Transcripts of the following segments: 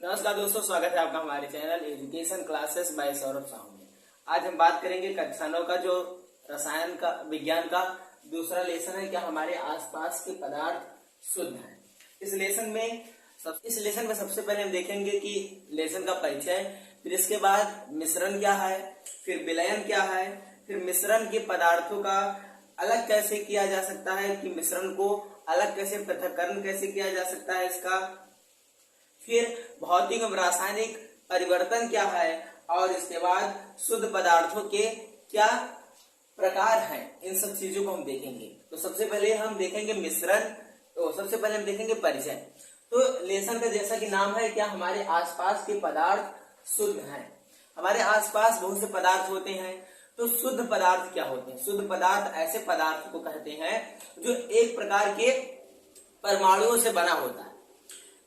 नमस्कार दोस्तों, स्वागत है आपका हमारे channel education classes bye Saurabh Sahu में। आज हम बात करेंगे कक्षा 9 का जो रसायन का विज्ञान का दूसरा लेसन है, क्या हमारे आसपास के पदार्थ शुद्ध हैं। इस लेसन में सबसे पहले हम देखेंगे कि लेसन का परिचय, फिर इसके बाद मिश्रण क्या है, फिर विलयन क्या है, फिर मिश्रण के पदार्थों का अलग कैसे किया जा सकता है, कि मिश्रण को अलग कैसे पृथक्करण कैसे किया जा सकता है इसका, फिर भौतिक एवं रासायनिक परिवर्तन क्या है, और इसके बाद शुद्ध पदार्थों के क्या प्रकार हैं। इन सब चीजों को हम देखेंगे। तो सबसे पहले हम देखेंगे मिश्रण, तो सबसे पहले हम देखेंगे परिचय। तो लेसन का जैसा कि नाम है, क्या हमारे आसपास के पदार्थ शुद्ध हैं। हमारे आसपास बहुत से पदार्थ होते हैं, तो शुद्ध पदार्थ क्या होते हैं। शुद्ध पदार्थ ऐसे पदार्थ को कहते हैं जो एक प्रकार के परमाणुओं से बना होता है।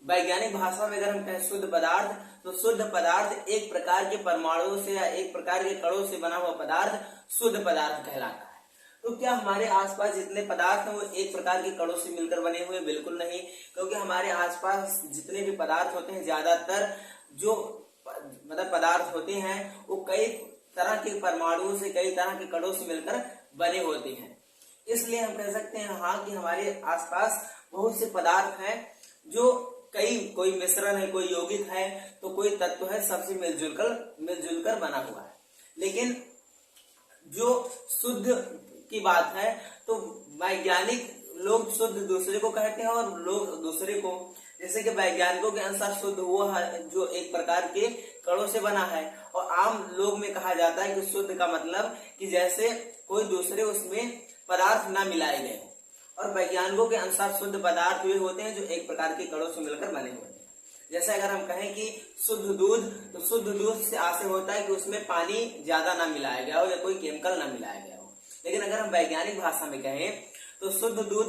वैज्ञानिक भाषा में अगर हम कहें शुद्ध पदार्थ, तो शुद्ध पदार्थ एक प्रकार के परमाणुओं से या एक प्रकार के कणों से बना हुआ पदार्थ शुद्ध पदार्थ कहलाता है। तो क्या हमारे आसपास जितने पदार्थ हैं वो एक प्रकार के कणों से मिलकर बने हुए? बिल्कुल नहीं, क्योंकि हमारे आसपास जितने भी पदार्थ होते हैं, ज्यादातर जो पदार्थ होते हैं वो कई तरह के परमाणुओं से, कई तरह के कणों से मिलकर बने होते हैं। इसलिए हम कह सकते हैं हाँ कि हमारे आसपास बहुत से पदार्थ हैं जो कोई मिश्रण है, कोई यौगिक है, तो कोई तत्व है, सबसे मिलजुल कर बना हुआ है। लेकिन जो शुद्ध की बात है, तो वैज्ञानिक लोग शुद्ध दूसरे को कहते हैं और लोग दूसरे को, जैसे कि वैज्ञानिकों के अनुसार शुद्ध वो है जो एक प्रकार के कणों से बना है, और आम लोग में कहा जाता है कि शुद्ध का मतलब कि जैसे कोई दूसरे उसमें पदार्थ ना मिलाए गए। और वैज्ञानिकों के अनुसार शुद्ध पदार्थ वे होते हैं जो एक प्रकार के कणों से मिलकर बने होते हैं। जैसे अगर हम कहें कि शुद्ध दूध, तो शुद्ध दूध से आशय होता है कि उसमें पानी ज्यादा ना मिलाया गया हो या कोई केमिकल ना मिलाया गया हो। लेकिन अगर हम वैज्ञानिक भाषा में कहें तो शुद्ध दूध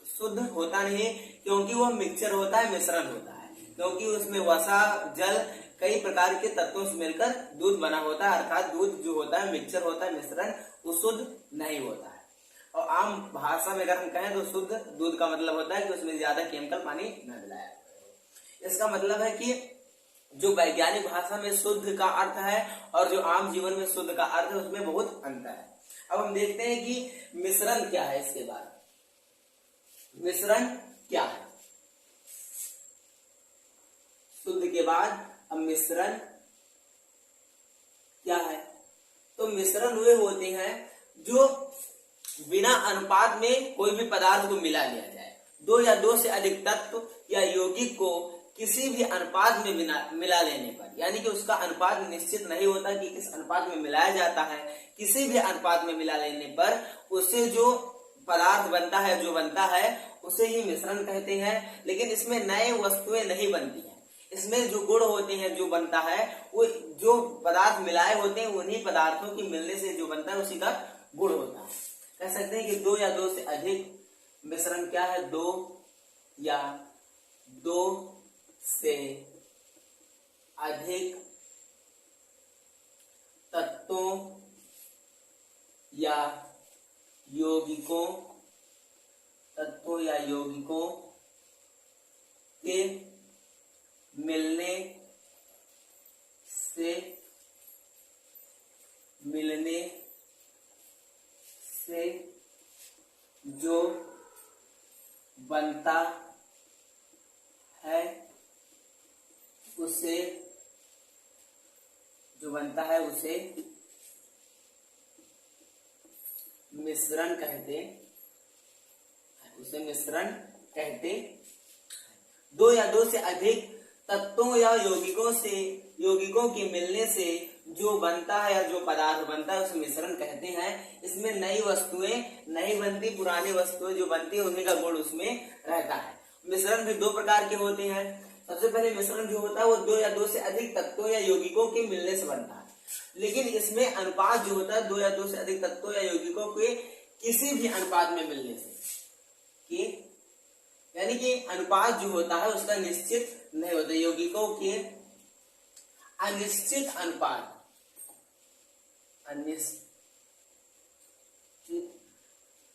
शुद्ध होता नहीं, क्योंकि वह मिक्सचर होता है, मिश्रण होता है, क्योंकि उसमें वसा, जल, कई प्रकार के तत्वों से मिलकर दूध बना होता है। अर्थात दूध जो होता है, मिक्सचर होता है, मिश्रण, वो शुद्ध नहीं होता है। और आम भाषा में अगर हम कहें तो शुद्ध दूध का मतलब होता है कि उसमें ज्यादा केमिकल पानी न मिलाया। इसका मतलब है कि जो वैज्ञानिक भाषा में शुद्ध का अर्थ है और जो आम जीवन में शुद्ध का अर्थ है, उसमें बहुत अंतर है। अब हम देखते हैं कि मिश्रण क्या है। इसके बाद मिश्रण क्या है, शुद्ध के बाद अब मिश्रण क्या है। तो मिश्रण वे होते हैं जो बिना अनुपात में कोई भी पदार्थ को मिला लिया जाए। दो या दो से अधिक तत्व या यौगिक को किसी भी अनुपात में मिला लेने पर, यानी कि उसका अनुपात निश्चित नहीं होता कि किस अनुपात में मिलाया जाता है, किसी भी अनुपात में मिला लेने पर उससे जो पदार्थ बनता है, जो बनता है, उसे ही मिश्रण कहते हैं। लेकिन इसमें नए वस्तुएं नहीं बनती हैं। इसमें जो गुण होते हैं, जो बनता है, वो जो पदार्थ मिलाए होते हैं, उन्हीं पदार्थों के मिलने से जो बनता है उसी का गुण होता है। कह सकते हैं कि दो या दो से अधिक मिश्रण क्या है, दो या दो से अधिक तत्वों या यौगिकों के मिलने से जो बनता है उसे मिश्रण कहते। दो या दो से अधिक तत्वों या यौगिकों के मिलने से जो बनता है या जो पदार्थ बनता है उसे मिश्रण कहते हैं। इसमें नई वस्तुएं नहीं बनती, पुरानी वस्तुएं जो बनती है उन्हीं का गुण उसमें रहता है। मिश्रण भी दो प्रकार के होते हैं। सबसे पहले मिश्रण जो होता है वो दो या दो से अधिक तत्वों या यौगिकों के मिलने से बनता है। लेकिन इसमें अनुपात जो होता है दो या दो से अधिक तत्वों या यौगिकों के किसी भी अनुपात में मिलने से, यानी कि अनुपात जो होता है उसका निश्चित नहीं होता। यौगिकों के अनिश्चित अनुपात,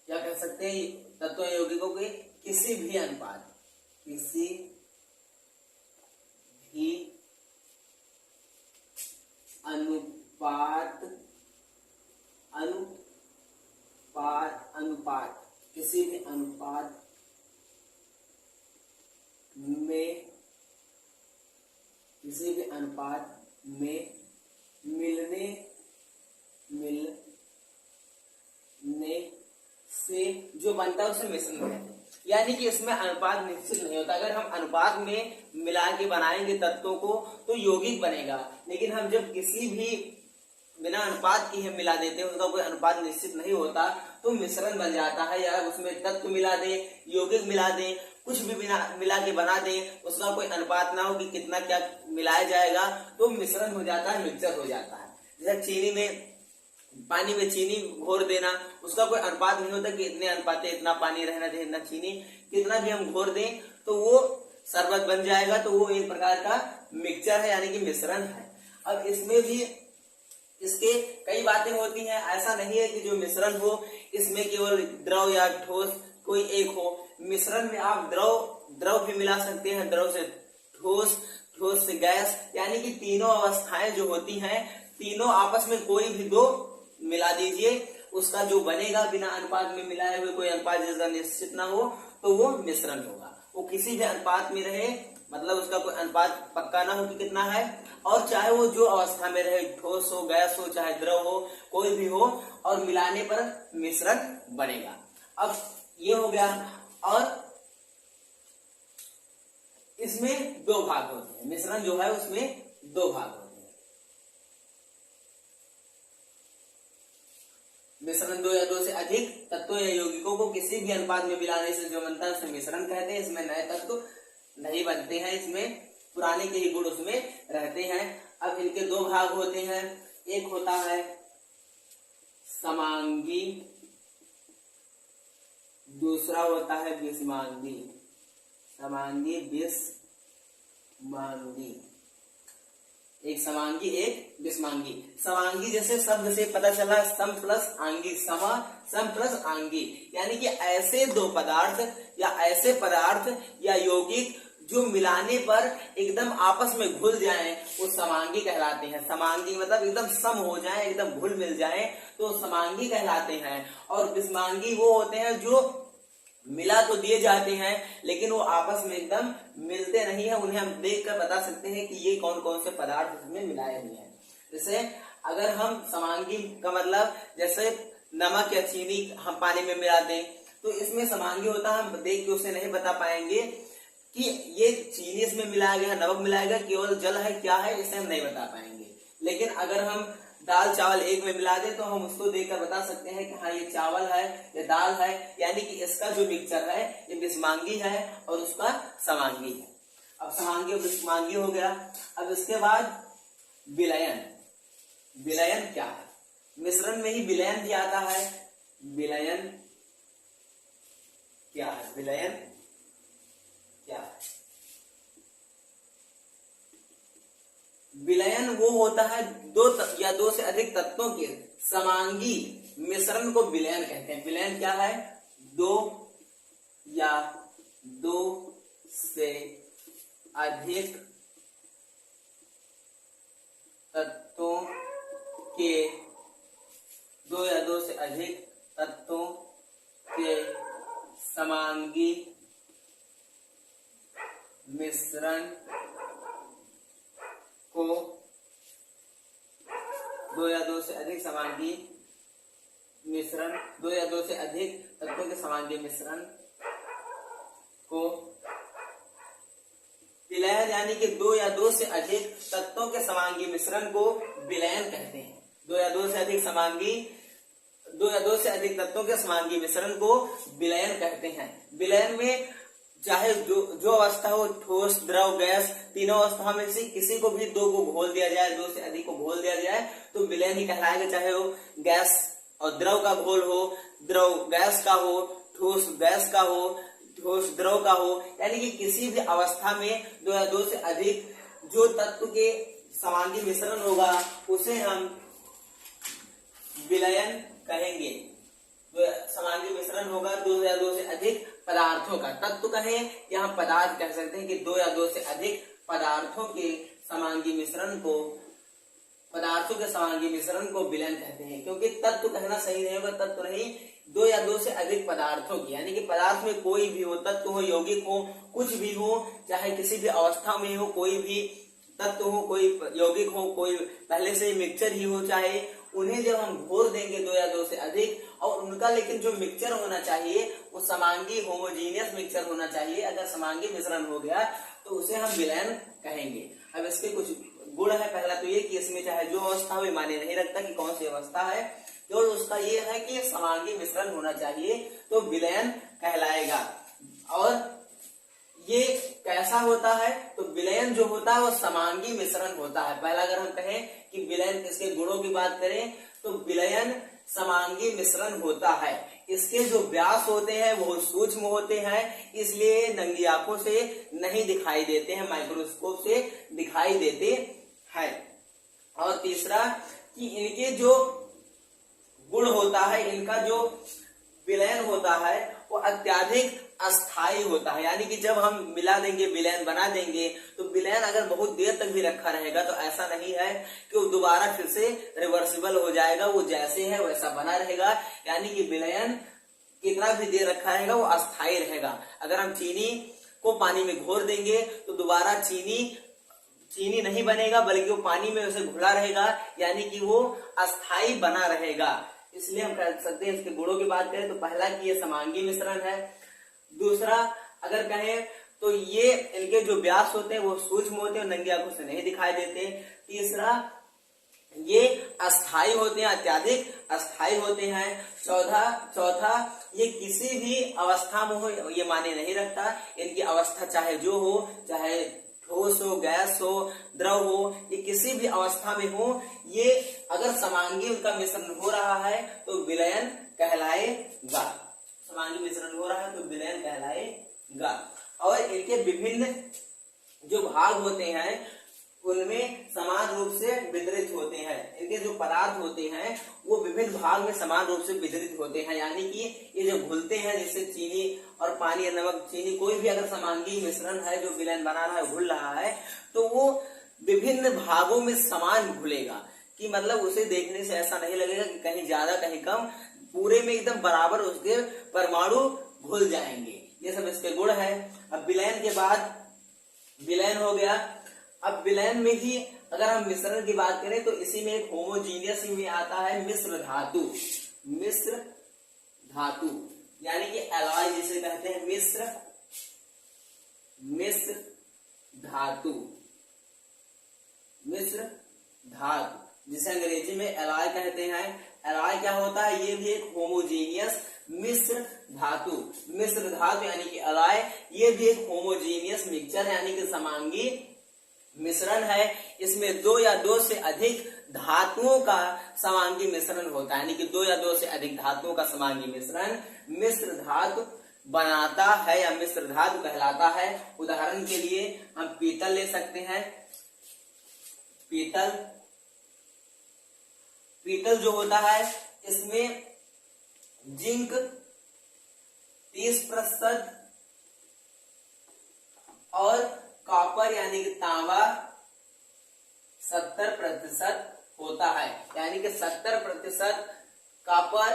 क्या कह सकते हैं, तत्व यौगिकों के किसी भी अनुपात, किसी भी अनुपात किसी भी अनुपात में मिलने से जो बनता है उसे मिश्रण कहते हैं। यानी कि इसमें अनुपात निश्चित नहीं होता। अगर हम अनुपात में मिला के बनाएंगे तत्वों को तो यौगिक बनेगा, लेकिन हम जब किसी भी बिना अनुपात की मिला देते हैं, उसका कोई अनुपात निश्चित नहीं होता, तो मिश्रण बन जाता है। या उसमें तत्व मिला दे, यौगिक मिला दे, कुछ भी मिला के बना दे, उसका कोई अनुपात ना हो कि कितना क्या मिलाया जाएगा, तो मिश्रण हो जाता है, मिक्सचर हो जाता है। जैसे चीनी में, पानी में चीनी घोर देना, उसका कोई अनुपात नहीं होता कि इतने अनुपात इतना पानी रहना चाहिए, इतना चीनी, कितना भी हम घोर दें तो वो शरबत बन जाएगा। तो वो एक प्रकार का मिक्सचर है, यानी कि मिश्रण है। अब इसमें भी इसके कई बातें होती हैं। ऐसा नहीं है कि जो मिश्रण हो इसमें केवल द्रव या ठोस कोई एक हो। मिश्रण में आप द्रव भी मिला सकते हैं, द्रव से ठोस, ठोस से गैस, यानी कि तीनों अवस्थाएं जो होती हैं, तीनों आपस में कोई भी दो मिला दीजिए, उसका जो बनेगा बिना अनुपात में मिलाए हुए, कोई अनुपात जिसका निश्चित ना हो, तो वो मिश्रण होगा। वो किसी भी अनुपात में रहे, मतलब उसका कोई अनुपात पक्का ना हो कि कितना है, और चाहे वो जो अवस्था में रहे, ठोस हो, गैस हो, चाहे द्रव हो, कोई भी हो, और मिलाने पर मिश्रण बनेगा। अब ये हो गया। और इसमें दो भाग होते हैं, मिश्रण जो है उसमें दो भाग होते हैं। मिश्रण दो या दो से अधिक तत्वों या यौगिकों को किसी भी अनुपात में मिलाने से जो बनता है उसे मिश्रण कहते हैं। इसमें नए तत्व नहीं बनते हैं, इसमें पुराने के ही गुण उसमें रहते हैं। अब इनके दो भाग होते हैं, एक होता है समांगी, दूसरा होता है विषमांगी। समांगी, विषमांगी, एक समांगी एक विषमांगी। समांगी जैसे शब्द से पता चला, सम प्लस आंगी, सम प्लस आंगी, यानी कि ऐसे दो पदार्थ या ऐसे पदार्थ या यौगिक जो मिलाने पर एकदम आपस में घुल जाएं, वो समांगी कहलाते हैं। समांगी मतलब एकदम सम हो जाएं, एकदम घुल मिल जाएं, तो समांगी कहलाते हैं। और विषमांगी वो होते हैं जो मिला तो दिए जाते हैं, लेकिन वो आपस में एकदम मिलते नहीं है। उन्हें हम देखकर बता सकते हैं कि ये कौन कौन से पदार्थ उसमें मिलाए हुए हैं। जैसे अगर हम समांगी का मतलब, जैसे नमक या चीनी हम पानी में मिला दें, तो इसमें समांगी होता है। हम देख के उसे नहीं बता पाएंगे कि ये चीनी इसमें मिलाया गया, नमक मिलाया गया, केवल जल है, क्या है, इसे हम नहीं बता पाएंगे। लेकिन अगर हम दाल चावल एक में मिला दे तो हम उसको देखकर बता सकते हैं कि हाँ ये चावल है, ये दाल है, यानी कि इसका जो मिक्सचर है ये विषमांगी है और उसका समांगी है। अब समांगी और विषमांगी हो गया। अब इसके बाद विलयन। विलयन क्या है? मिश्रण में ही विलयन भी आता है। विलयन क्या है? विलयन क्या है? विलयन वो होता है दो या दो से अधिक तत्वों के समांगी मिश्रण को विलयन कहते हैं। विलयन क्या है? दो या दो से अधिक तत्वों के, दो या दो से अधिक तत्वों के समांगी मिश्रण को, दो या दो से अधिक समांगी मिश्रण, दो या दो से अधिक तत्वों के समांगी मिश्रण को विलयन, यानी कि दो या दो से अधिक तत्वों के समांगी मिश्रण को विलयन कहते हैं। दो या दो से अधिक तत्वों के समांगी मिश्रण को विलयन कहते हैं। विलयन में चाहे जो अवस्था हो, ठोस, द्रव, गैस, तीनों अवस्था में से किसी को भी दो को घोल दिया जाए, दो से अधिक को घोल दिया जाए तो विलयन ही कहलाएगा। चाहे वो गैस और द्रव का घोल हो, द्रव गैस का हो, ठोस गैस का हो, ठोस द्रव का हो, यानी कि किसी भी अवस्था में दो या दो से अधिक जो तत्व के समांगी मिश्रण होगा उसे हम विलयन कहेंगे। समांगी मिश्रण होगा दो या दो से अधिक पदार्थों का, तत्व कहें यहाँ पदार्थ कह सकते हैं कि दो या दो से अधिक पदार्थों के समांगी मिश्रण को पदार्थों के समांगी मिश्रण को विलयन कहते हैं, क्योंकि तत्व कहना सही नहीं होगा, तत्व नहीं, दो या दो से अधिक पदार्थों की, यानी कि पदार्थ में कोई भी हो, तत्व हो, यौगिक हो, कुछ भी हो, चाहे किसी भी अवस्था में हो, कोई भी तत्व हो, कोई यौगिक हो, कोई पहले से मिक्सचर ही हो, चाहे उन्हें जब हम घोर देंगे दो या दो से अधिक, और उनका लेकिन जो मिक्सचर होना चाहिए वो समांगी होमोजीनियस मिक्सचर होना चाहिए। अगर समांगी मिश्रण हो गया तो उसे हम विलयन कहेंगे। अब इसके कुछ गुण है। पहला तो ये कि इसमें चाहे जो अवस्था हो, माने नहीं रखता कि कौन सी अवस्था है, तो उसका ये है कि समांगी मिश्रण होना चाहिए तो विलयन कहलाएगा। और ये कैसा होता है, तो विलयन जो होता है वो समांगी मिश्रण होता है। पहला अगर हम कहें कि विलयन, इसके गुणों की बात करें तो विलयन समांगी मिश्रण होता है। इसके जो व्यास होते हैं वो सूक्ष्म होते हैं, इसलिए नंगी आंखों से नहीं दिखाई देते हैं, माइक्रोस्कोप से दिखाई देते हैं। और तीसरा कि इनके जो गुण होता है, इनका जो विलयन होता है वो अत्यधिक अस्थाई होता है, यानी कि जब हम मिला देंगे, विलयन बना देंगे, तो विलयन अगर बहुत देर तक भी रखा रहेगा तो ऐसा नहीं है कि वो दोबारा फिर से रिवर्सिबल हो जाएगा, वो जैसे है वैसा बना रहेगा। यानी कि विलयन कितना भी देर रखा रहेगा वो अस्थाई रहेगा। अगर हम चीनी को पानी में घोर देंगे तो दोबारा चीनी नहीं बनेगा, बल्कि वो पानी में वैसे घुला रहेगा, यानी कि वो अस्थाई बना रहेगा। इसलिए हम कह सकते हैं, इसके गुणों की बात करें तो पहला कि ये समांगी मिश्रण है। दूसरा अगर कहें तो ये इनके जो व्यास होते हैं वो सूक्ष्म होते हैं, नंगी आंखों से नहीं दिखाई देते। तीसरा ये अस्थाई होते हैं, अत्यधिक अस्थाई होते हैं। चौथा ये किसी भी अवस्था में हो ये माने नहीं रखता, इनकी अवस्था चाहे जो हो, चाहे ठोस हो, गैस हो, द्रव हो, ये किसी भी अवस्था में हो, ये अगर समांगी उनका मिश्रण हो रहा है तो विलयन कहलाएगा। समांगी मिश्रण हो रहा है तो विलयन कहलाएगा। और इनके विभिन्न जो भाग होते हैं उनमें समान रूप से वितरित होते हैं। इनके जो पदार्थ होते हैं वो विभिन्न भाग में समान रूप से वितरित होते हैं, यानी कि ये जो घुलते हैं, जैसे चीनी और पानी या नमक, चीनी कोई भी अगर समांगी मिश्रण है जो विलयन बना रहा है, घुल रहा है, तो वो विभिन्न भागों में समान घुलेगा, कि मतलब उसे देखने से ऐसा नहीं लगेगा कि कहीं ज्यादा कहीं कम, पूरे में एकदम बराबर उसके परमाणु घुल जाएंगे। ये सब इसके गुण है। अब विलयन के बाद विलयन हो गया। अब विलयन में ही अगर हम मिश्रण की बात करें तो इसी में एक होमोजीनियस में आता है मिश्र धातु। मिश्र धातु यानी कि एलॉय जिसे कहते हैं, मिश्र धातु, मिश्र धातु जिसे अंग्रेजी में एलॉय कहते हैं। एलॉय क्या होता है, ये भी एक होमोजीनियस मिश्र धातु। मिश्र धातु यानी कि एलॉय, ये भी एक होमोजीनियस मिक्सचर यानी कि समांगी मिश्रण है। इसमें दो या दो से अधिक धातुओं का समांगी मिश्रण होता है, यानी कि दो या दो से अधिक धातुओं का समांगी मिश्रण मिश्र धातु बनाता है या मिश्र धातु कहलाता है। उदाहरण के लिए हम पीतल ले सकते हैं। पीतल जो होता है इसमें जिंक 30% और कॉपर यानी कि तांबा 70% होता है, यानी कि 70% कॉपर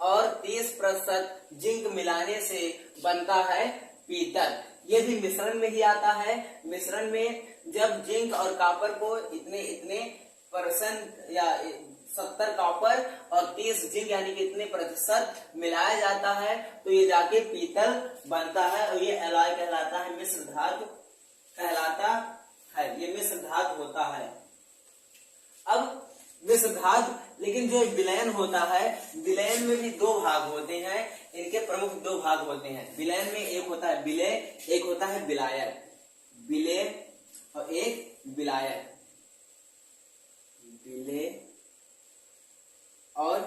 और 30% जिंक मिलाने से बनता है पीतल। ये भी मिश्रण में ही आता है। मिश्रण में जब जिंक और कॉपर को इतने परसेंट या 70 कॉपर और 30 जिंक यानी कि इतने प्रतिशत मिलाया जाता है तो ये जाके पीतल बनता है और ये एलॉय कहलाता है, मिश्र धातु कहलाता है। ये मिश्र धातु होता है। अब मिश्र धातु, लेकिन जो विलयन होता है, विलयन में भी दो भाग होते हैं। इनके प्रमुख दो भाग होते हैं। विलयन में एक होता है विलेय, एक होता है विलायक। विलेय और एक विलायक। विलेय और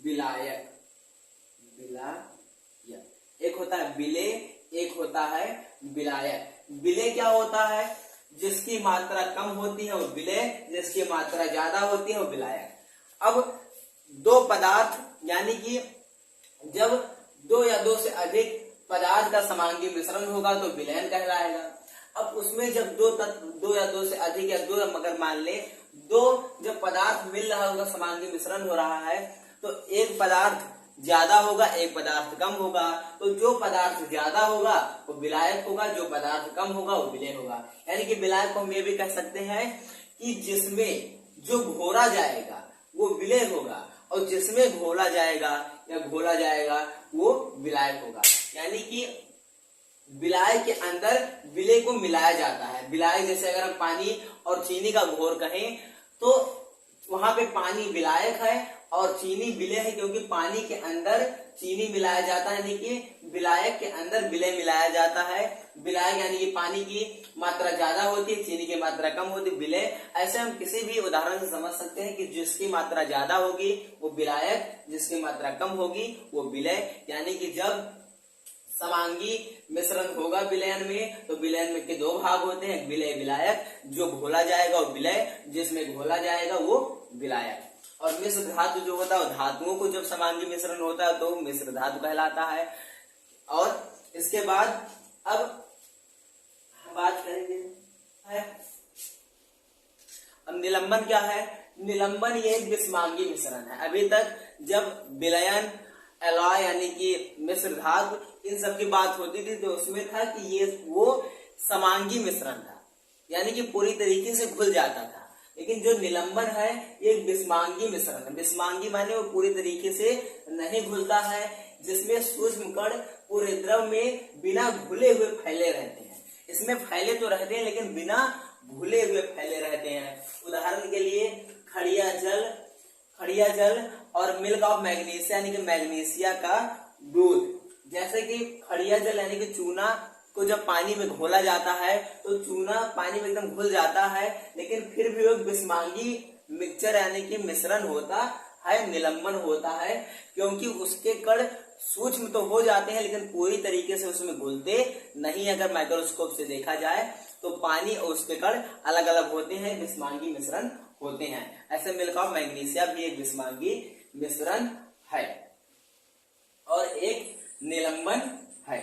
विलायक। एक होता है विलेय, एक होता है विलायक। विलेय क्या होता है, जिसकी मात्रा कम होती है वो विलेय, जिसकी मात्रा ज्यादा होती है वो विलायक। अब दो पदार्थ यानी कि जब दो या दो से अधिक पदार्थ का समांगी मिश्रण होगा तो विलयन कहलाएगा। अब उसमें जब दो या दो से अधिक या दो, मगर मान ले दो जब पदार्थ मिल रहा होगा, समांगी मिश्रण हो रहा है, तो एक पदार्थ ज्यादा होगा, एक पदार्थ कम होगा। तो जो पदार्थ ज्यादा होगा वो विलायक होगा, जो पदार्थ कम होगा वो विलेय होगा। यानी कि विलायक को हम ये भी कह सकते हैं कि जिसमें जो घोरा जाएगा वो विलेय होगा, और जिसमें घोला जाएगा या घोला जाएगा वो विलायक होगा। यानी कि विलाय के अंदर विलेय को मिलाया जाता है। विलाय जैसे अगर हम पानी और चीनी का घोर कहें तो वहां पे पानी विलायक है और चीनी विलेय है, क्योंकि पानी के अंदर चीनी मिलाया जाता है, यानी कि विलायक के अंदर विलेय मिलाया जाता है। विलायक यानी कि पानी की मात्रा ज्यादा होती है, चीनी की मात्रा कम होती है, विलेय। ऐसे हम किसी भी उदाहरण से समझ सकते हैं कि जिसकी मात्रा ज्यादा होगी वो विलायक, जिसकी मात्रा कम होगी वो विलेय। यानी कि जब समांगी मिश्रण होगा विलयन में, तो विलयन में के दो भाग होते हैं, विलेय विलायक। जो घोला जाएगा वो विलेय, जिसमें घोला जाएगा वो विलायक। और मिश्र धातु जो होता है, धातुओं को जब समांगी मिश्रण होता है तो मिश्र धातु कहलाता है। और इसके बाद अब हम बात करेंगे अब निलंबन क्या है। निलंबन ये एक विषमांगी मिश्रण है। अभी तक जब विलयन, एलॉय यानी कि मिश्र धातु, इन सब की बात होती थी तो उसमें था कि ये वो समांगी मिश्रण था, यानी कि पूरी तरीके से घुल जाता था। लेकिन जो निलंबन है ये एक विषमांगी मिश्रण है। विषमांगी माने वो पूरी तरीके से नहीं घुलता है, जिसमें सूक्ष्म कण पूरे द्रव में बिना घुले हुए फैले रहते हैं। इसमें फैले तो रहते हैं लेकिन बिना घुले हुए फैले रहते हैं। उदाहरण के लिए खड़िया जल और मिल्क ऑफ मैग्नीशिया यानी कि मैग्नीशिया का दूध। जैसे कि खड़िया जल यानी कि चूना को जब पानी में घोला जाता है तो चूना पानी में एकदम घुल जाता है, लेकिन फिर भी वो विषमांगी मिक्सचर यानी कि मिश्रण होता है, निलंबन होता है, क्योंकि उसके कण सूक्ष्म तो हो जाते हैं लेकिन पूरी तरीके से उसमें घुलते नहीं। अगर माइक्रोस्कोप से देखा जाए तो पानी और उसके कण अलग अलग होते हैं, विषमांगी मिश्रण होते हैं। ऐसे मिल्क ऑफ मैग्नीशिया भी एक विषमांगी मिश्रण है और एक निलंबन है।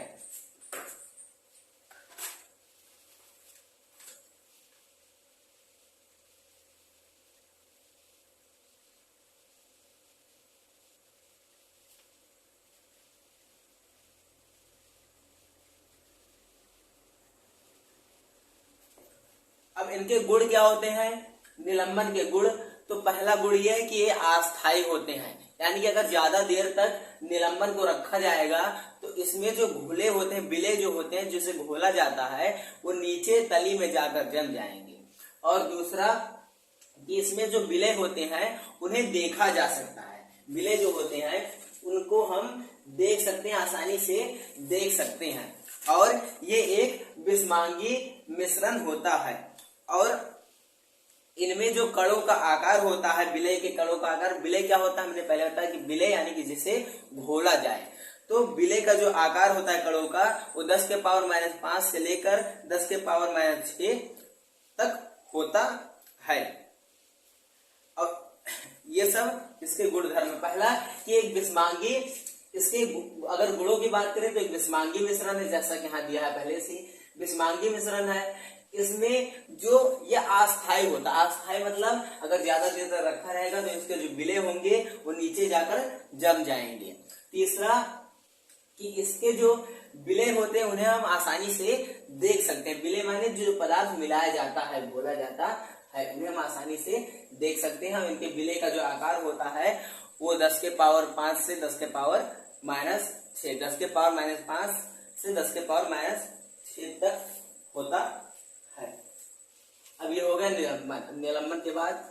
अब इनके गुण क्या होते हैं निलंबन के गुण। तो पहला गुण ये है कि ये अस्थायी होते हैं, यानी कि अगर ज्यादा देर तक निलंबन को रखा जाएगा तो इसमें जो घुले होते हैं, विलेय जो होते हैं, जिसे घोला जाता है, वो नीचे तली में जाकर जम जाएंगे। और दूसरा कि इसमें जो विलेय होते हैं उन्हें देखा जा सकता है। विलेय जो होते हैं उनको हम देख सकते हैं, आसानी से देख सकते हैं, और ये एक विषमांगी मिश्रण होता है। और इनमें जो कणों का आकार होता है, विलेय के कणों का आकार, विलेय क्या होता है हमने पहले बताया कि विलेय यानी कि जिसे घोला जाए। तो विलेय का जो आकार होता है कणों का वो 10 के पावर -5 से लेकर 10 के पावर -6 तक होता है। और ये सब इसके गुणधर्म। पहला कि एक विषमांगी, इसके अगर गुणों की बात करें तो एक विषमांगी मिश्रण है, जैसा कि यहाँ दिया है पहले से, विषमांगी मिश्रण है। इसमें जो ये अस्थायी होता है, अस्थायी मतलब अगर ज्यादा देर तक रखा रहेगा तो इसके जो विलेय होंगे वो नीचे जाकर जम जाएंगे। तीसरा कि इसके जो विलेय होते हैं उन्हें हम आसानी से देख सकते हैं। विलेय माने जो पदार्थ मिलाया जाता है, घोला जाता है, उन्हें हम आसानी से देख सकते हैं। इनके विलेय का जो आकार होता है वो 10 के पावर 5 से 10 के पावर -6, 10 के पावर -5 से 10 के पावर -6 तक होता है। अब ये हो गया निलंबन। निलंबन के बाद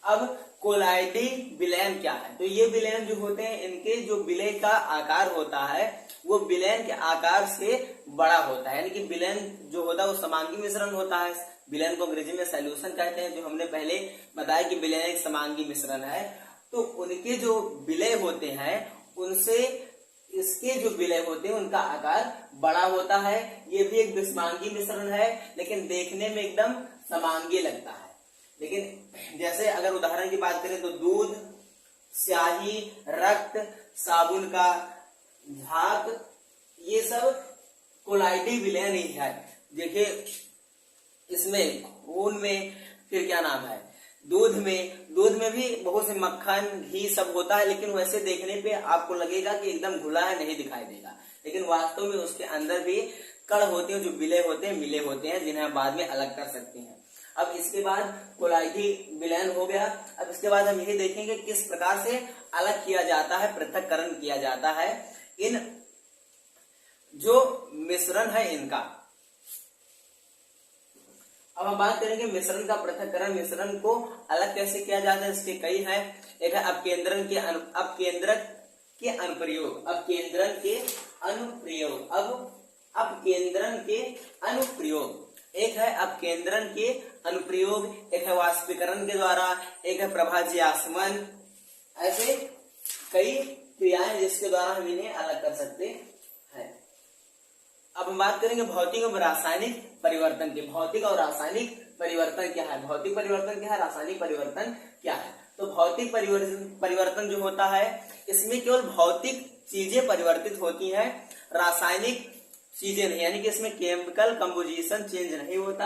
अब कोलाइडी विलयन क्या है। तो ये विलयन जो होते हैं इनके जो विलेय का आकार होता है वो विलयन के आकार से बड़ा होता है, यानी कि विलयन जो होता है वो समांगी मिश्रण होता है। विलयन को अंग्रेजी में सॉल्यूशन कहते हैं, जो हमने पहले बताया कि विलयन एक समांगी मिश्रण है। तो उनके जो विलेय होते हैं उनसे इसके जो विलेय होते हैं उनका आकार बड़ा होता है। ये भी एक विषमांगी मिश्रण है लेकिन देखने में एकदम समांगी लगता है। लेकिन जैसे अगर उदाहरण की बात करें तो दूध, स्याही, रक्त, साबुन का झाग, ये सब कोलाइडी विलयन ही है। देखिए इसमें खून में, फिर क्या नाम है, दूध में भी बहुत से मक्खन घी सब होता है, लेकिन वैसे देखने पे आपको लगेगा कि एकदम घुला है, नहीं दिखाई देगा, लेकिन वास्तव में उसके अंदर भी कण होते हैं जो विलय होते हैं, मिले होते हैं, जिन्हें हम बाद में अलग कर सकते हैं। अब इसके बाद कोलाइडी विलयन हो गया। अब इसके बाद हम यही देखेंगे किस प्रकार से अलग किया जाता है, पृथक्करण किया जाता है इन जो मिश्रण है इनका। अब हम बात करेंगे मिश्रण का पृथक्करण, मिश्रण को अलग कैसे किया जाता है, इसके कई हैं। एक है अपकेंद्रक के अनुप्रयोग, एक है अपकेंद्रन के अनुप्रयोग, एक है वाष्पीकरण के द्वारा, एक है प्रभाज्यासमन। ऐसे कई क्रियाएं जिसके द्वारा हम इन्हें अलग कर सकते हैं। अब हम बात करेंगे भौतिक और रासायनिक परिवर्तन के। भौतिक और रासायनिक परिवर्तन क्या है, भौतिक परिवर्तन क्या है, रासायनिक परिवर्तन क्या है। तो भौतिक परिवर्तन जो होता है इसमें केवल भौतिक चीजें परिवर्तित होती हैं, रासायनिक चीजें नहीं, यानी कि इसमें केमिकल कंपोजिशन चेंज नहीं होता,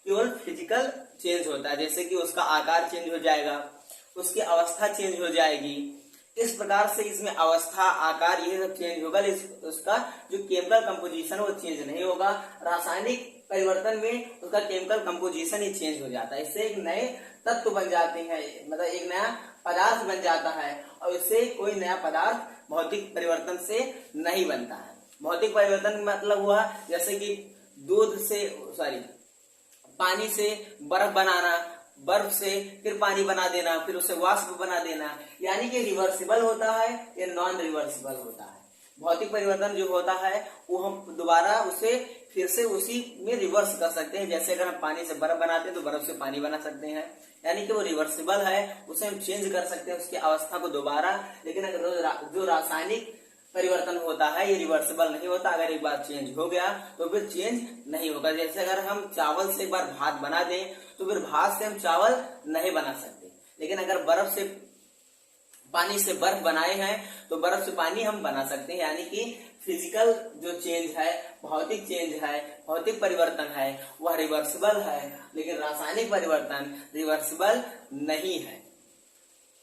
केवल फिजिकल चेंज होता है। जैसे कि उसका आकार चेंज हो जाएगा, उसकी अवस्था चेंज हो जाएगी, इस प्रकार से इसमें अवस्था, आकार, ये सब चेंज होगा, उसका जो केमिकल कंपोजिशन वो चेंज नहीं होगा। रासायनिक परिवर्तन में उसका केमिकल कंपोजिशन ही चेंज हो जाता है, इससे एक नए तत्व बन जाते हैं, मतलब एक नया पदार्थ बन जाता है, और इससे कोई नया पदार्थ भौतिक परिवर्तन से नहीं बनता है। भौतिक परिवर्तन मतलब हुआ जैसे कि पानी से बर्फ बनाना, बर्फ से फिर पानी बना देना, फिर उसे वाष्प बना देना, यानी कि रिवर्सिबल होता है या नॉन रिवर्सिबल होता है। भौतिक परिवर्तन जो होता है वो हम दोबारा उसे फिर से उसी में रिवर्स कर सकते हैं। जैसे अगर हम पानी से बर्फ बनाते हैं तो बर्फ से पानी बना सकते हैं, यानी कि वो रिवर्सिबल है, उसे हम चेंज कर सकते हैं उसकी अवस्था को दोबारा। लेकिन अगर जो रासायनिक परिवर्तन होता है ये रिवर्सिबल नहीं होता, अगर एक बार चेंज हो गया तो फिर चेंज नहीं होगा। जैसे अगर हम चावल से एक बार भात बना दें तो फिर भात से हम चावल नहीं बना सकते, लेकिन अगर पानी से बर्फ बनाए हैं तो बर्फ से पानी हम बना सकते हैं। यानी कि फिजिकल जो चेंज है, भौतिक चेंज है, भौतिक परिवर्तन है, वह रिवर्सिबल है, लेकिन रासायनिक परिवर्तन रिवर्सिबल नहीं है।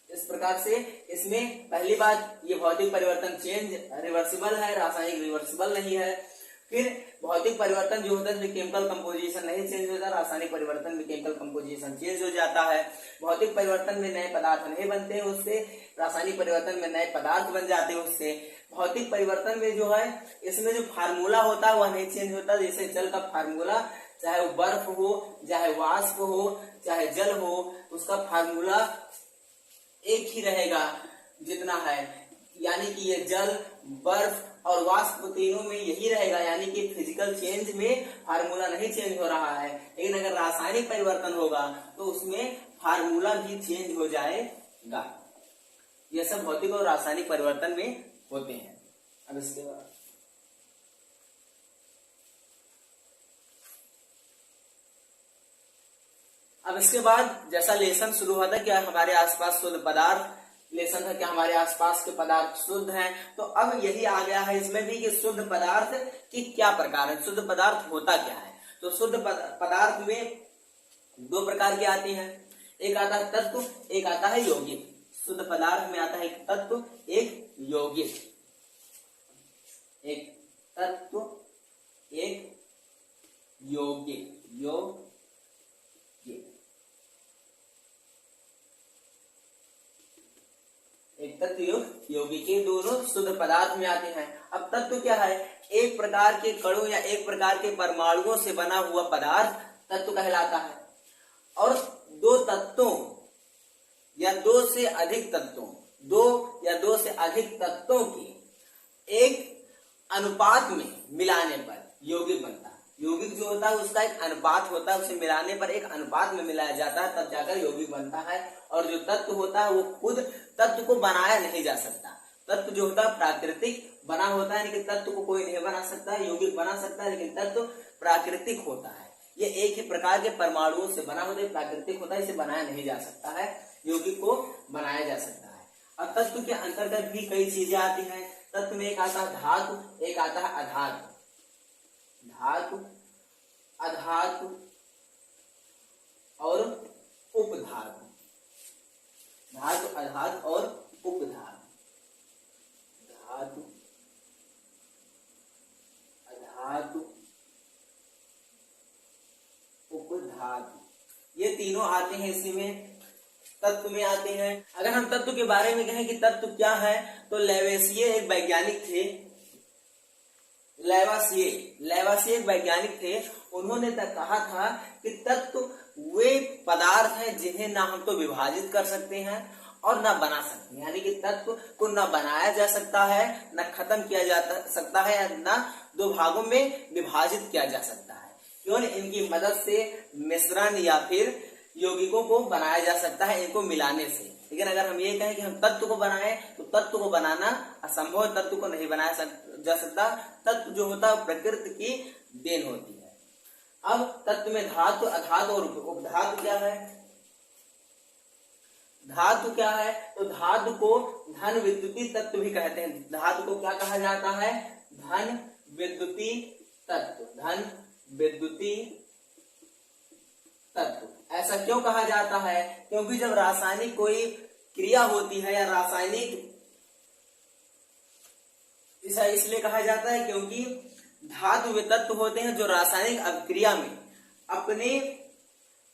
इस प्रकार से इसमें पहली बात, ये भौतिक परिवर्तन चेंज रिवर्सिबल है, रासायनिक रिवर्सिबल नहीं है। फिर भौतिक परिवर्तन जो होता है उसमें केमिकल कंपोजिशन नहीं चेंज होता, रासायनिक परिवर्तन में केमिकल कंपोजिशन चेंज हो जाता है। भौतिक परिवर्तन में नए पदार्थ नहीं बनते हैं उससे, रासायनिक परिवर्तन में नए पदार्थ बन जाते हैं उससे। भौतिक परिवर्तन में जो है इसमें जो फार्मूला होता है वह नहीं चेंज होता। जैसे जल का फार्मूला, चाहे वो बर्फ हो, चाहे वाष्प हो, चाहे जल हो, उसका फार्मूला एक ही रहेगा जितना है, यानी कि ये जल, बर्फ और वाष्प तीनों में यही रहेगा, यानी कि फिजिकल चेंज में फार्मूला नहीं चेंज हो रहा है। लेकिन अगर रासायनिक परिवर्तन होगा तो उसमें फार्मूला भी चेंज हो जाएगा। यह सब भौतिक और रासायनिक परिवर्तन में होते हैं। अब इसके बाद जैसा लेसन शुरू हुआ था कि हमारे आसपास शुद्ध पदार्थ, लेसन था कि हमारे आसपास के पदार्थ शुद्ध हैं, तो अब यही आ गया है इसमें भी कि शुद्ध पदार्थ की क्या प्रकार है, शुद्ध पदार्थ होता क्या है। तो शुद्ध पदार्थ में दो प्रकार के आते हैं, एक आता है तत्व, एक आता है यौगिक। शुद्ध पदार्थ में आता है एक तत्व, एक यौगिक। एक तत्व, एक यौगिक। एक तत्व यौगिक, ये दोनों शुद्ध पदार्थ में आते हैं। अब तत्व क्या है, एक प्रकार के कणों या एक प्रकार के परमाणुओं से बना हुआ पदार्थ तत्व कहलाता है। और दो तत्वों या दो से अधिक तत्वों की एक अनुपात में मिलाने पर यौगिक बनता है। यौगिक जो होता है उसका एक अनुपात होता है, उसे मिलाने पर एक अनुपात में मिलाया जाता है, तब जाकर यौगिक बनता है। और जो तत्व होता है वो खुद तत्व को बनाया नहीं जा सकता। तत्व जो होता है प्राकृतिक बना होता है, लेकिन तत्व को कोई नहीं बना सकता। यौगिक बना सकता है लेकिन तत्व प्राकृतिक होता है। ये एक ही प्रकार के परमाणुओं से बना होता है, प्राकृतिक होता है, इसे बनाया नहीं जा सकता है, यौगिक को बनाया जा सकता है। और तत्व के अंतर्गत भी कई चीजें आती हैं। तत्व में एक आता है धातु, एक आता है अधातु। धातु, अधातु और उपधातु। धातु, अधातु और उपधातु। धातु, अधातु, उपधातु, ये तीनों आते हैं इसी में, तत्व में आते हैं। अगर हम तत्व के बारे में कहें कि तत्व क्या है, तो लेवेसिये एक वैज्ञानिक थे। लेवासिये एक वैज्ञानिक थे। उन्होंने तक कहा था कि तत्व वे पदार्थ हैं जिन्हें ना हम तो विभाजित कर सकते हैं और ना बना सकते हैं। यानी कि तत्व को ना बनाया जा सकता है, ना खत्म किया जा सकता है, ना दो भागों में विभाजित किया जा सकता है। क्यों? इनकी मदद से मिश्रण या फिर यौगिकों को बनाया जा सकता है, इनको मिलाने से। लेकिन अगर हम ये कहें कि हम तत्व को बनाएं, तो तत्व को बनाना असंभव, तत्व को नहीं बनाया जा सकता। तत्व जो होता है प्रकृति की देन होती है। अब तत्व में धातु, अधातु और उपधातु क्या है? धातु क्या है? तो धातु को धन विद्युतीय तत्व भी कहते हैं। धातु को क्या कहा जाता है? धन विद्युतीय तत्व। धन विद्युतीय तत्व। ऐसा क्यों कहा जाता है? क्योंकि जब रासायनिक कोई क्रिया होती है या रासायनिक, ऐसा इसलिए कहा जाता है क्योंकि धातु वे तत्व होते हैं जो रासायनिक अभिक्रिया में अपने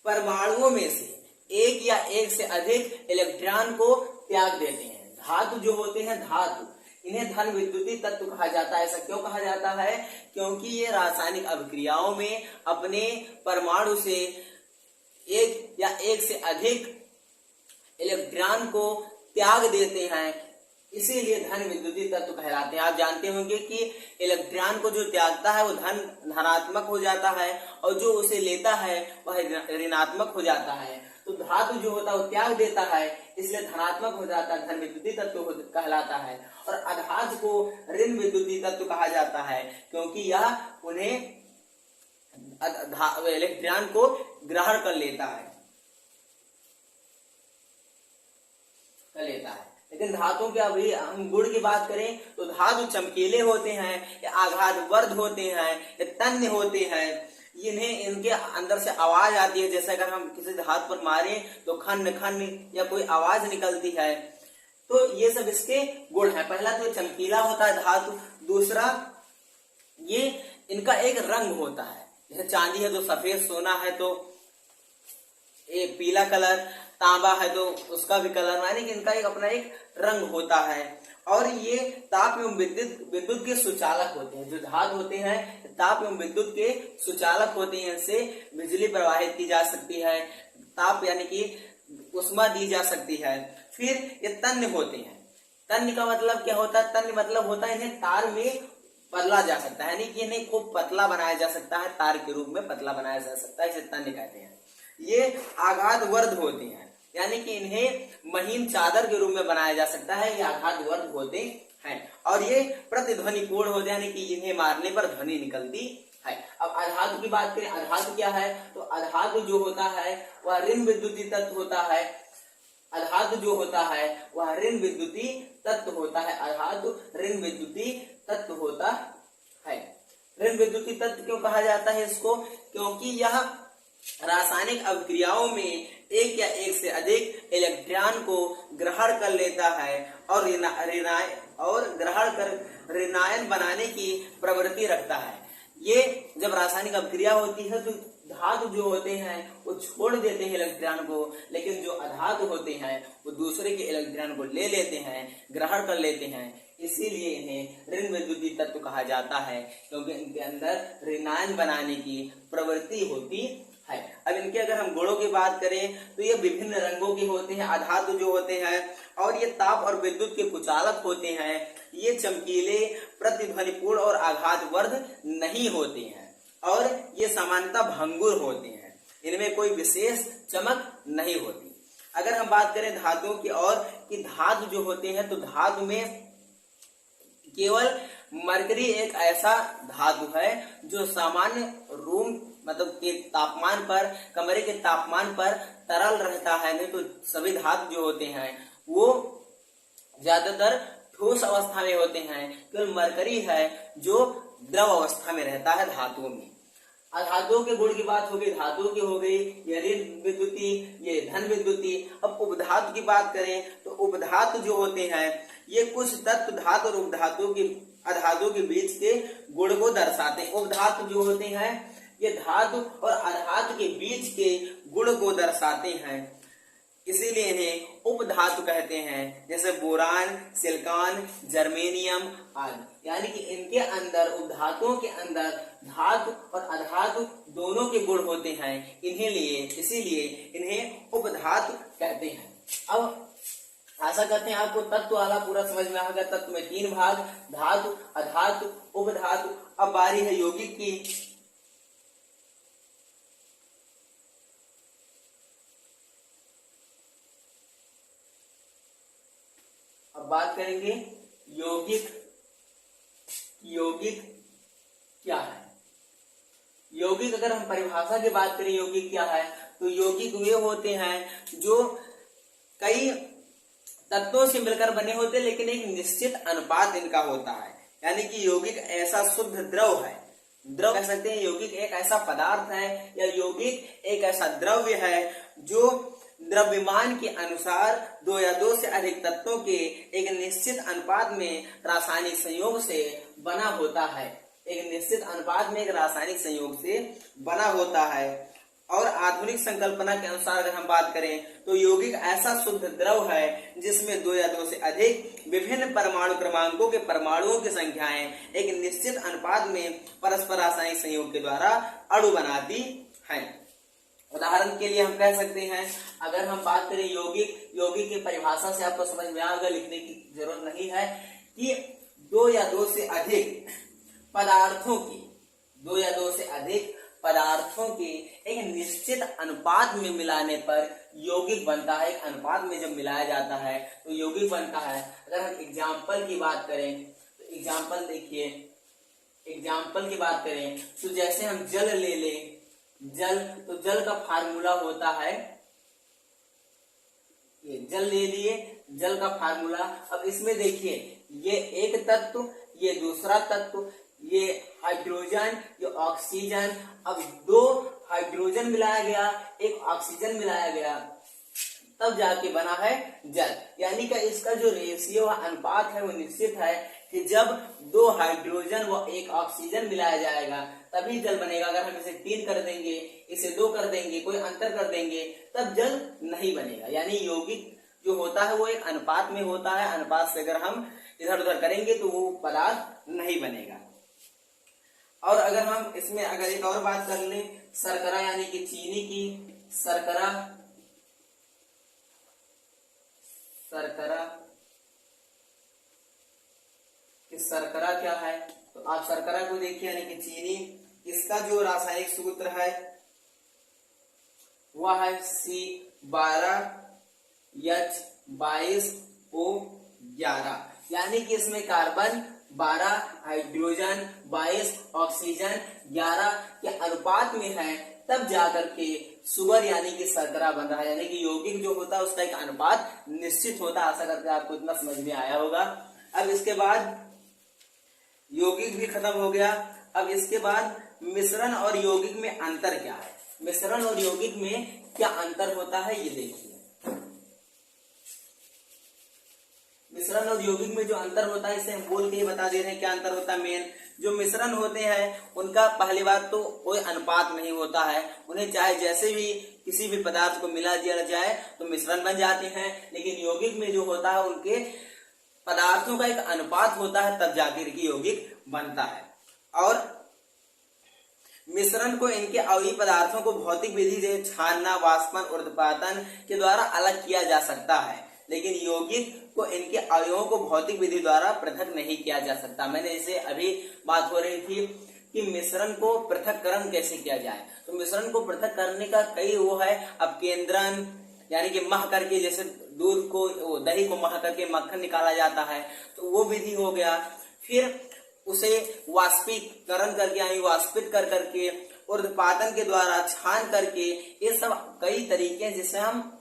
परमाणुओं में से एक या एक से अधिक इलेक्ट्रॉन को त्याग देते हैं। धातु जो होते हैं, धातु, इन्हें धन विद्युतीय तत्व कहा जाता है। ऐसा क्यों कहा जाता है? क्योंकि ये रासायनिक अभिक्रियाओं में अपने परमाणु से एक या एक से अधिक इलेक्ट्रॉन को त्याग देते हैं, इसीलिए धन विद्युतीय तत्व कहलाते हैं। आप जानते होंगे कि इलेक्ट्रॉन को जो त्यागता है वो धनात्मक हो जाता है और जो उसे लेता है वह ऋणात्मक हो जाता है। तो धातु जो होता है वो त्याग देता है, इसलिए धनात्मक हो जाता है, धन विद्युतीय तत्व कहलाता है। और अधातु को ऋण विद्युतीय तत्व कहा जाता है क्योंकि यह उन्हें इलेक्ट्रॉन को ग्रहण कर लेता है। लेकिन धातुओं के अभी हम गुण की बात करें तो धातु चमकीले होते हैं या आघातवर्ध होते हैं या तन्य होते हैं। इन्हें इनके अंदर से आवाज आती है, जैसे अगर हम किसी धातु पर मारें तो खन खन या कोई आवाज निकलती है। तो ये सब इसके गुण है। पहला तो चमकीला होता है धातु, दूसरा ये इनका एक रंग होता है। जैसे चांदी है तो सफेद, सोना है तो ये पीला कलर, तांबा है तो उसका भी कलर, यानी कि इनका एक अपना एक रंग होता है। और ये ताप एवं विद्युत के सुचालक होते हैं। जो धातु होते हैं ताप एवं विद्युत के सुचालक होते हैं। इनसे बिजली प्रवाहित की जा सकती है, ताप यानी कि उष्मा दी जा सकती है। फिर ये तन्य होते हैं। तन्य का मतलब क्या होता है? तन्य मतलब होता है इन्हें तार में बदला जा सकता है, यानी कि इन्हें खूब पतला बनाया जा सकता है, तार के रूप में पतला बनाया जा सकता है, इसे तन्य कहते हैं। ये आघातवर्ध होते हैं, यानी कि इन्हें महीन चादर के रूप में बनाया जा सकता है, ये आघातवर्ध होते हैं। और ये प्रतिध्वनिपूर्ण होते हैं, यानी कि इन्हें मारने पर ध्वनि निकलती है। अब अधातु की बात करें, अधातु क्या है? तो अधातु जो होता है वह ऋण विद्युतीय तत्व होता है। अधातु जो होता है वह ऋण विद्युतीय तत्व होता है। अधातु ऋण विद्युतीय तत्व होता है। ऋण विद्युतीय तत्व क्यों कहा जाता है इसको? क्योंकि यह रासायनिक अभिक्रियाओं में एक या एक से अधिक इलेक्ट्रॉन को ग्रहण कर लेता है और ग्रहण कर ऋणायन बनाने की प्रवृत्ति रखता है। ये जब रासायनिक अभिक्रिया होती है तो धातु जो होते हैं वो छोड़ देते हैं इलेक्ट्रॉन को, लेकिन जो अधातु होते हैं वो दूसरे के इलेक्ट्रॉन को ले लेते हैं, ग्रहण कर लेते हैं। इसीलिए इन्हें ऋण विद्युतीय तत्व कहा जाता है, क्योंकि इनके अंदर ऋणायन बनाने की प्रवृत्ति होती है। अब इनके अगर हम गुणों की बात करें तो ये विभिन्न रंगों के होते हैं, अधातु जो होते हैं, और ये ताप और विद्युत के कुचालक होते हैं। ये चमकीले, प्रतिध्वनिपूर्ण और आघातवर्ध नहीं होते हैं और ये सामान्यतः भंगुर होते हैं। इनमें कोई विशेष चमक नहीं होती। अगर हम बात करें धातुओं की और कि धातु जो होते हैं तो धातु में केवल मरकरी एक ऐसा धातु है जो सामान्य रूम मतलब के तापमान पर, कमरे के तापमान पर तरल रहता है। नहीं तो सभी धातु जो होते हैं वो ज्यादातर ठोस अवस्था में होते हैं। केवल मरकरी है जो द्रव अवस्था में रहता है धातुओं में। अधातुओं के गुण की बात हो गई, धातुओं की हो गई, ये ऋण विद्युती, ये धन विद्युती। अब उपधातु की बात करें तो उपधातु जो होते हैं ये कुछ तत्व धातु और उपधातु की अधातु के बीच के गुण को दर्शाते हैं। उपधातु जो होते हैं ये धातु और अधातु के बीच के गुण को दर्शाते हैं, इसीलिए इन्हें उपधातु कहते हैं। जैसे बोरान, सिलिकॉन, जर्मेनियम आदि। यानी कि इनके अंदर, उपधातुओं के अंदर धातु और अधातु दोनों के गुण होते हैं, इसीलिए इन्हें उपधातु कहते हैं। अब आशा करते हैं आपको तत्व वाला पूरा समझ में आ गया। तत्व में 3 भाग, धातु, अधातु, उपधातु। अब बारी है यौगिक की। अब बात करेंगे यौगिक। यौगिक क्या है? यौगिक अगर हम परिभाषा की बात करें यौगिक क्या है, तो यौगिक वे होते हैं जो कई तत्वों से मिलकर बने होते हैं लेकिन एक निश्चित अनुपात इनका होता है। यानी कि यौगिक ऐसा शुद्ध द्रव है, द्रव कह सकते हैं। यौगिक एक ऐसा पदार्थ है या यौगिक एक ऐसा द्रव्य है जो द्रव्यमान के अनुसार 2 या 2 से अधिक तत्वों के एक निश्चित अनुपात में रासायनिक संयोग से बना होता है। एक निश्चित अनुपात में एक रासायनिक संयोग से बना होता है। और आधुनिक संकल्पना के अनुसार अगर हम बात करें तो यौगिक ऐसा शुद्ध द्रव है जिसमें 2 या 2 से अधिक विभिन्न परमाणु क्रमांकों के परमाणुओं की संख्याएं एक निश्चित अनुपात में परस्पर रासायनिक संयोग के द्वारा अणु बनाती हैं। उदाहरण के लिए हम कह सकते हैं, अगर हम बात करें यौगिक, यौगिक की परिभाषा से आपको समझ में आ गया, लिखने की जरूरत नहीं है, कि 2 या 2 से अधिक पदार्थों की, 2 या 2 से अधिक पदार्थों के एक निश्चित अनुपात में मिलाने पर यौगिक बनता है। एक अनुपात में जब मिलाया जाता है तो यौगिक बनता है। अगर हम एग्जाम्पल की बात करें तो एग्जाम्पल देखिए, एग्जाम्पल की बात करें तो जैसे हम जल ले लें, जल, तो जल का फार्मूला होता है, ये जल ले लिए, जल का फार्मूला। अब इसमें देखिए ये एक तत्व, ये दूसरा तत्व, ये हाइड्रोजन, ये ऑक्सीजन। अब 2 हाइड्रोजन मिलाया गया, 1 ऑक्सीजन मिलाया गया, तब जाके बना है जल। यानी कि इसका जो रेशियो अनुपात है वो निश्चित है कि जब 2 हाइड्रोजन व 1 ऑक्सीजन मिलाया जाएगा तभी जल बनेगा। अगर हम इसे 3 कर देंगे, इसे 2 कर देंगे, कोई अंतर कर देंगे, तब जल नहीं बनेगा। यानी यौगिक जो होता है वो एक अनुपात में होता है। अनुपात से अगर हम इधर उधर करेंगे तो वो पदार्थ नहीं बनेगा। और अगर हम इसमें अगर एक और बात कर लें, शर्करा यानी कि चीनी की, शर्करा, शर्करा कि शर्करा क्या है, तो आप शर्करा को देखिए यानी कि चीनी, इसका जो रासायनिक सूत्र है वह है C12H22O11। यानी कि इसमें कार्बन 12, हाइड्रोजन 22, ऑक्सीजन 11 के अनुपात में है, तब जाकर के शुगर यानी कि शर्करा बन रहा है। यानी कि यौगिक जो होता है उसका एक अनुपात निश्चित होता है। आशा करते हैं आपको इतना समझ में आया होगा। अब इसके बाद यौगिक भी खत्म हो गया। अब इसके बाद मिश्रण और यौगिक में अंतर क्या है, मिश्रण और यौगिक में क्या अंतर होता है ये देखिए। मिश्रण और यौगिक में जो अंतर होता है इसे हम बोल के ही बता दे रहे हैं क्या अंतर होता है। मेन जो मिश्रण होते हैं उनका पहली बात तो कोई अनुपात नहीं होता है, उन्हें चाहे जैसे भी किसी भी पदार्थ को मिला दिया जाए तो मिश्रण बन जाते हैं। लेकिन यौगिक में जो होता है उनके पदार्थों का एक अनुपात होता है, तब जाकर के यौगिक बनता है। और मिश्रण को इनके अवयवी पदार्थों को भौतिक विधि से छानना, वाष्पन, ऊर्ध्वपातन के द्वारा अलग किया जा सकता है, लेकिन यौगिक को इनके अवयवों को भौतिक विधि द्वारा पृथक नहीं किया जा सकता। मैंने इसे अभी बात हो रही थी कि मिश्रण को पृथक्करण कैसे किया जाए, तो मिश्रण को पृथक करने का कई वो है। अब केंद्रन यानी कि मह करके, जैसे दूध को, दही को मह करके मक्खन निकाला जाता है, तो वो विधि हो गया। फिर उसे वाष्पीकरण करके यानी वाष्पित कर करके, ऊर्ध्वपातन के द्वारा छान करके, ये सब कई तरीके हैं जिससे हम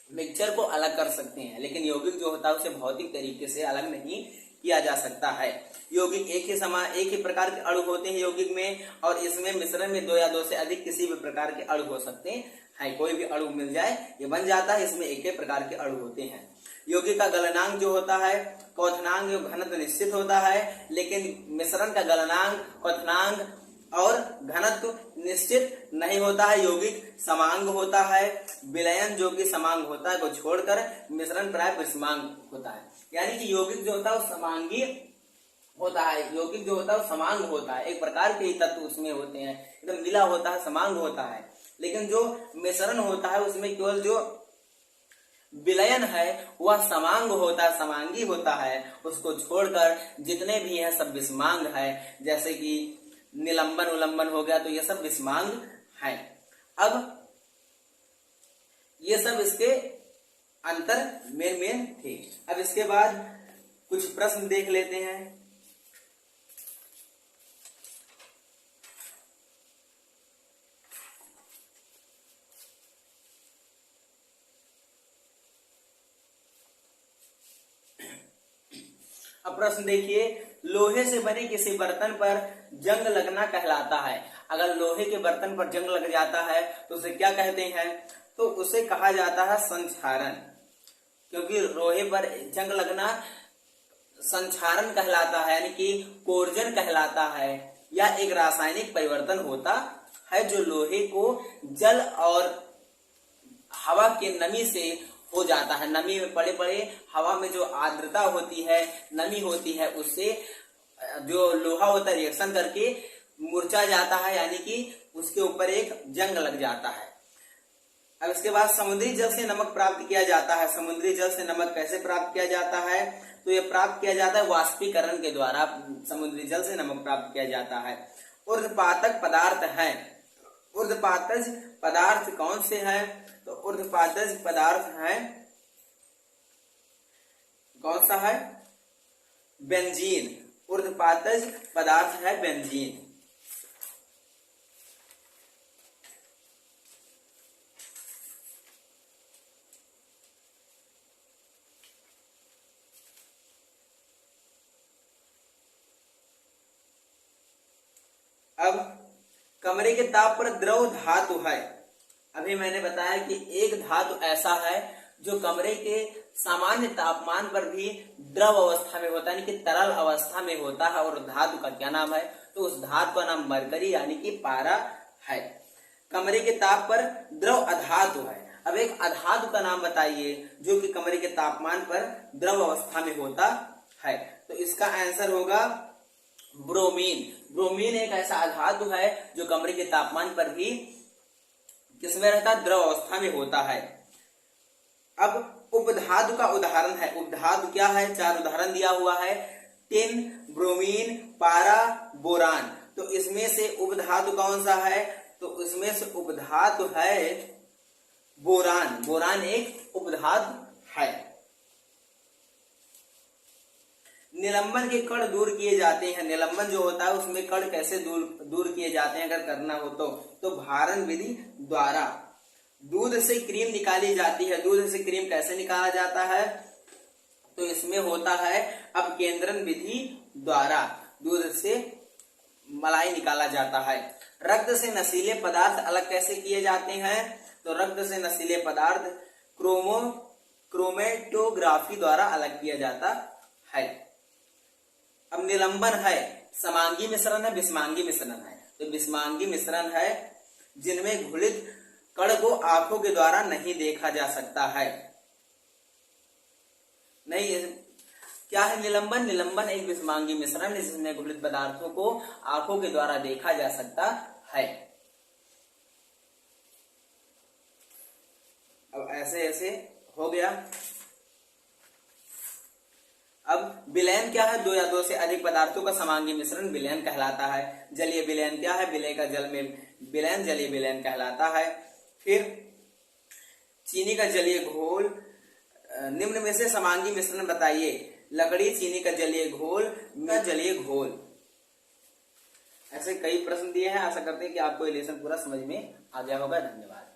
मिक्सचर को अलग कर सकते हैं, लेकिन यौगिक जो होता है उसे भौतिक तरीके से अलग नहीं किया जा सकता है। यौगिक एक ही प्रकार के अणु होते हैं यौगिक में, और इसमें मिश्रण में 2 या 2 से अधिक किसी भी प्रकार के अणु हो सकते हैं। कोई भी अणु मिल जाए ये बन जाता है, इसमें एक ही प्रकार के अणु होते हैं। यौगिक का गलनांक जो होता है, क्वथनांक घनत्व निश्चित होता है, लेकिन मिश्रण का गलनांक, क्वथनांक और घनत्व निश्चित नहीं होता है। यौगिक समांग होता है, विलयन जो कि समांग होता है को छोड़कर मिश्रण प्राय विषमांग होता है। यानी कि यौगिक जो होता है वो समांगी होता है, यौगिक जो होता है वो समांग होता है, एक प्रकार के ही तत्व उसमें होते हैं, एकदम मिला होता है, समांग होता है। लेकिन जो मिश्रण होता है उसमें केवल जो विलयन है वह समांग होता है, समांगी होता है, उसको छोड़कर जितने भी हैं सब विषमांग है। जैसे कि निलंबन उल्लंबन हो गया, तो ये सब विषमांग है। अब ये सब इसके अंतर मेन थे। अब इसके बाद कुछ प्रश्न देख लेते हैं। अब प्रश्न देखिए, लोहे से बने किसी बर्तन पर जंग लगना कहलाता है। अगर लोहे के बर्तन पर जंग लग जाता है तो उसे क्या कहते हैं? तो उसे कहा जाता है संक्षारण, क्योंकि लोहे पर जंग लगना संक्षारण कहलाता है, यानी कि कोर्जन कहलाता है। यह एक रासायनिक परिवर्तन होता है जो लोहे को जल और हवा के नमी से हो जाता है। नमी में पड़े पड़े हवा में जो आर्द्रता होती है, नमी होती है, उससे जो लोहा होता है रिएक्शन करके मुरझा जाता है, यानी कि उसके ऊपर एक जंग लग जाता है। अब इसके बाद समुद्री जल से नमक प्राप्त किया जाता है। समुद्री जल से नमक कैसे प्राप्त किया जाता है? तो यह प्राप्त किया जाता है वाष्पीकरण के द्वारा। समुद्री जल से नमक प्राप्त किया जाता है। ऊर्ध्वपातक पदार्थ है। ऊर्ध्वपातज पदार्थ कौन से हैं? तो ऊर्ध्वपातज पदार्थ है, कौन सा है? बेंजीन। ऊर्ध्वपातज पदार्थ है बेंजीन। अब कमरे के ताप पर द्रव धातु है। अभी मैंने बताया कि एक धातु ऐसा है जो कमरे के सामान्य तापमान पर भी द्रव अवस्था में होता है, यानी कि तरल अवस्था में होता है। और धातु का क्या नाम है? तो उस धातु का नाम मरकरी यानी कि पारा है। कमरे के ताप पर द्रव अधातु है। अब एक अधातु का नाम बताइए जो कि कमरे के तापमान पर द्रव अवस्था में होता है। तो इसका आंसर होगा ब्रोमीन। ब्रोमीन एक ऐसा अधातु है जो कमरे के तापमान पर भी किसमें रहता है? द्रव अवस्था में होता है। अब उपधातु का उदाहरण है। उपधातु क्या है? 4 उदाहरण दिया हुआ है, टिन, ब्रोमीन, पारा, बोरान। तो इसमें से उपधातु कौन सा है? तो इसमें से उपधातु है बोरान। बोरान एक उपधातु है। निलंबन के कण दूर किए जाते हैं। निलंबन जो होता है उसमें कण कैसे दूर किए जाते हैं अगर करना हो तो भारण विधि द्वारा। दूध से क्रीम निकाली जाती है। दूध से क्रीम कैसे निकाला जाता है? तो इसमें होता है अपकेंद्रण विधि द्वारा। दूध से मलाई निकाला जाता है। रक्त से नशीले पदार्थ अलग कैसे किए जाते हैं? तो रक्त से नशीले पदार्थ क्रोमेटोग्राफी द्वारा अलग किया जाता है। अब निलंबन है, समांगी मिश्रण है, विषमांगी मिश्रण है। तो विषमांगी मिश्रण है जिनमें घुलित कण को आंखों के द्वारा नहीं देखा जा सकता है। नहीं, क्या है निलंबन? निलंबन एक विषमांगी मिश्रण है जिसमें घुलित पदार्थों को आंखों के द्वारा देखा जा सकता है। अब ऐसे ऐसे हो गया। अब विलयन क्या है? 2 या 2 से अधिक पदार्थों का समांगी मिश्रण विलयन कहलाता है। जलीय विलयन क्या है? विलय का जल में विलयन जलीय विलयन कहलाता है। फिर चीनी का जलीय घोल। निम्न में से समांगी मिश्रण बताइए। लकड़ी, चीनी का जलीय घोल, जलीय घोल। ऐसे कई प्रश्न दिए हैं। आशा करते हैं कि आपको ये लेसन पूरा समझ में आ गया होगा। धन्यवाद।